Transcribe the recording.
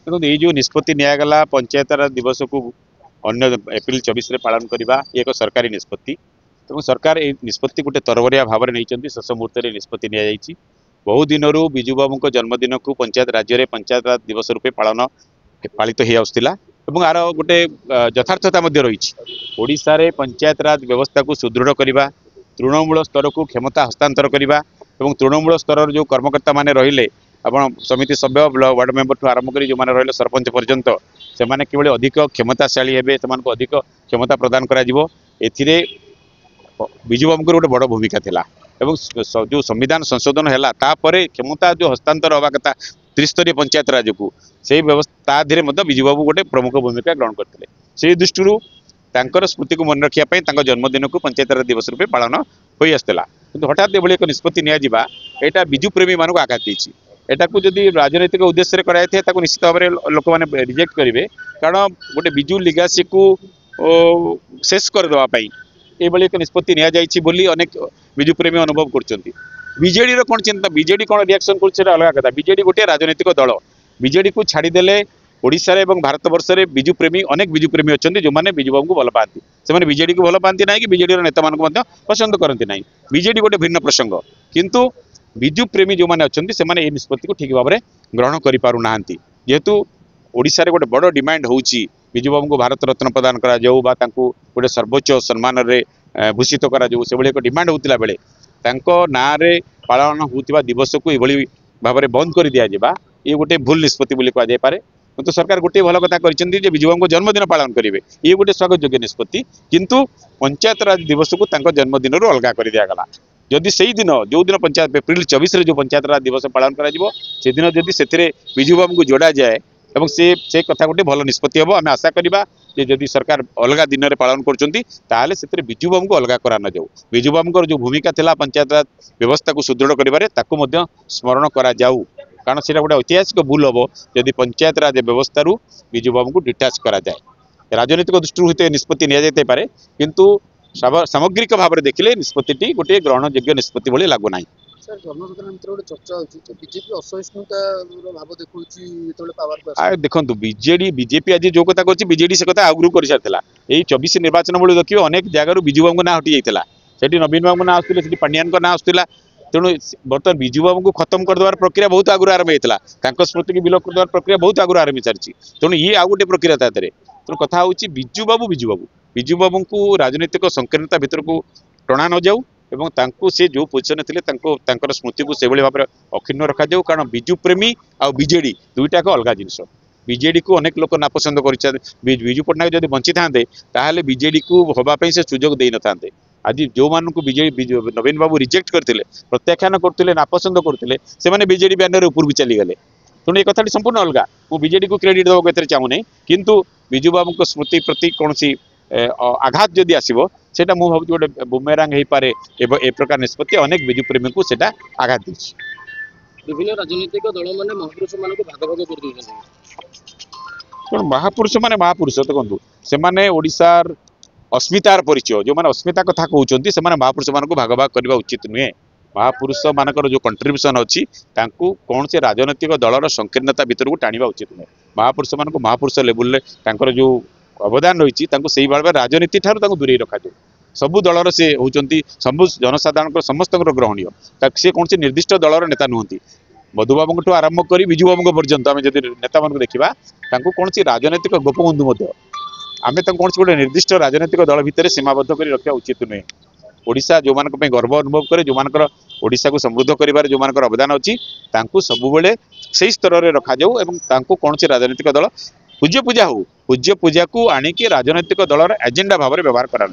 देखो ये जो निष्पत्ति निगला पंचायत राज दिवस को अन्य एप्रिल 24 रे पालन करवा ये एक सरकारी निष्पत्ति तेणु सरकार ये निष्पत्ति गोटे तरबरिया भाव में नहीं शेष मुहूर्त निष्पत्ति नि बहु दिन विजु बाबू जन्मदिन को पंचायत राज्य में पंचायत राज दिवस रूपे पालन पालित हो आसला आर गोटे यथार्थता रही ओडिशा रे पंचायत राज व्यवस्था को सुदृढ़ करने तृणमूल स्तर को क्षमता हस्तांतर करने तृणमूल स्तर जो कर्मकर्ता माने रहिले आपण समिति सभ्य वार्ड मेंबर ठू आरंभ कर जो मैंने रही सरपंच पर्यंत से किभली अधिक क्षमताशाली हे से अधिक क्षमता प्रदान करा विजु बाबू गोटे बड़ भूमिका थिला जो संविधान संशोधन है क्षमता जो हस्तांतर हवा कथा त्रिस्तरीय पंचायत राज को से व्यवस्था धीरे विजु बाबू गोटे प्रमुख भूमिका ग्रहण करते से दृष्टि तांकर स्मृति को मन रखापी जन्मदिन को पंचायत राज दिवस रूपे पालन हो आसला कि हठात एभली एक निष्पत्ति निया विजु प्रेमी मानक आघात देती एटा को जदि राजनैतिक उद्देश्य कराई निश्चित भाव में लोक मैंने रिजेक्ट करेंगे कारण गोटे विजु लिगासी को शेष करदेवाई ये एक निष्पत्ति नि अनेक विजु प्रेमी अनुभव करजेडी कौन चिंता बीजेडी कौन रिएक्शन कर अलग कथा बीजेडी गोटे राजनैतिक दल बीजेडी को छाड़देले ओडिशा रे भारत वर्ष में विजु प्रेमी अनेक विजु प्रेमी अच्छा जो मैंने विजु बाबू को भल पाती से बीजेडी को भल पाती ना कि बीजेडी नेता मान पसंद करती ना बीजेडी गोटे भिन्न प्रसंग किंतु विजु प्रेमी जो मैंने अच्छा से निष्पत्ति को ठीक भाव में ग्रहण करना जेहेतु ओडिशा रे गोटे बड़ डिमांड होची विजु बाबू को भारत रत्न प्रदान करा जाऊ बा तांको गोटे सर्वोच्च सम्मान रे भूषित करा जाऊ से एक डिमांड होता बेले ना रे पालन होता दिवस को ये भाव में बंद कर दि जावा ये गोटे भूल निष्पत्ति बोली कह जाए तो सरकार गोटे भल कथा कर विजु बाबू जन्मदिन पालन करेंगे ये गोटे स्वागत योग्य निष्पत्ति किंतु पंचायत राज दिवस को जन्मदिन अलग कर दिगला जदि से दिन जो दिन पंचायत एप्रिल 24 जो पंचायत राज दिवस पालन कर दिन जदि से विजु बाबू को जोड़ा जाए और से कथा गोटे भल निष्पत्ति हम आम आशा करवा जदि सरकार अलग दिन में पालन कर विजु बाबू को अलग करा न जाऊ विजु बाबू जो भूमिका थिला पंचायत राज व्यवस्था को सुदृढ़ कर स्मरण करा जाऊ कारण से गोटे ऐतिहासिक भूल हम जदि पंचायत राज व्यवस्था विजु बाबू को डिटाच करा जाए राजनीतिक दृष्टि निष्पत्ति नि किंतु सामग्रिक भाव में देखिले निष्पत्ति गोटे ग्रहण योग्य निष्पत्ति भाई लगुना सर जनसाधारण गोटे चर्चा होती बीजेपी असहिष्णुता भाव देखा देखो बीजेपी आज जो कथा कहती बीजेडी से कथा आगु कर सारी यही 24 निर्वाचन बेलू देखिए अनेक जगार विजु बाबू ना हटि जाता से नवीन बाबू ना आसुले पांड्यान ना आसला तेणु बर्तमान विजु बाबू को खत्म करदेवार प्रक्रिया बहुत आगु आरंभ होता स्मृति की विलोप करदेवार प्रक्रिया बहुत आगु आरंभ सारी तेणु ये आउ गोटे प्रक्रिया तेरे तेणु कथा हूँ विजु बाबू को राजनीतिक संकीर्णता भीतर को टणा न जाऊ एवं तांको से जो पोजिशन थे स्मृति को से भाव में अक्षुण्ण रखा जाऊ कारण विजु प्रेमी आ बीजेडी दुईटा एक अलग जिनस बीजेडी को अनेक लोक नापसंद कर विजु पट्टनायक जब बंची था बीजेडी को होगापी से सुजोग दे न था आज जो मानक बीजेडी नवीन बाबू रिजेक्ट करते प्रत्याख्यान करते नापसंद करते से बीजेडी बैनर ऊपर भी चलीगले तेणु ये कथाटी संपूर्ण अलग मु बीजेडी को क्रेडिट देवा चाहूना किंतु विजु बाबू स्मृति प्रति कौन आघात जदि आसो से मुझे गोटे बुमेरांग हो पारे ए प्रकार निष्पत्ति अनेक विजु प्रेमी को आघात दी विभिन्न राजनीतिक दल मैंने महापुरुष मान भाग भाग कर महापुरुष माने महापुरुष देखो से ओडिशार अस्मितार परिचय जो मैंने अस्मिता कथा कहते हैं महापुरुष मान भाग भाग करने उचित नुहे महापुरुष मानकर जो कंट्रीब्यूशन अच्छी कौन से राजनैतिक दलर संकीर्णता भीतर को टाणा उचित नुहे महापुरुष मान महापुरुष लेवल जो अवदान रही से भाव में राजनीति ठार दूरे रखा जाए सबू दलर से होती सब जनसाधारण समस्त ग्रहणीय सी कौन से निर्दिष्ट दलर नेता नुहति मधुबाबू आरंभ कर विजु बाबू पर्यंत आम जब नेता मान देखा कौन सी राजनैतिक गोपबंधु आम कौन से गोटे निर्दिष्ट राजनैतिक दल भितर सीमाबद्ध कर रखा उचित नुहे ओडिशा जो मान गर्व अनुभव करे जो मानकर ओडिशा को समृद्ध कर जो मानकर अवदान अच्छी सबुबले से स्तर में रखा जाऊ एवं कौन से राजनैतिक दल पूज्य पूजा हो पूज्य पूजा को आणिकी राजनैतिक दलर एजेंडा भाव में व्यवहार करा।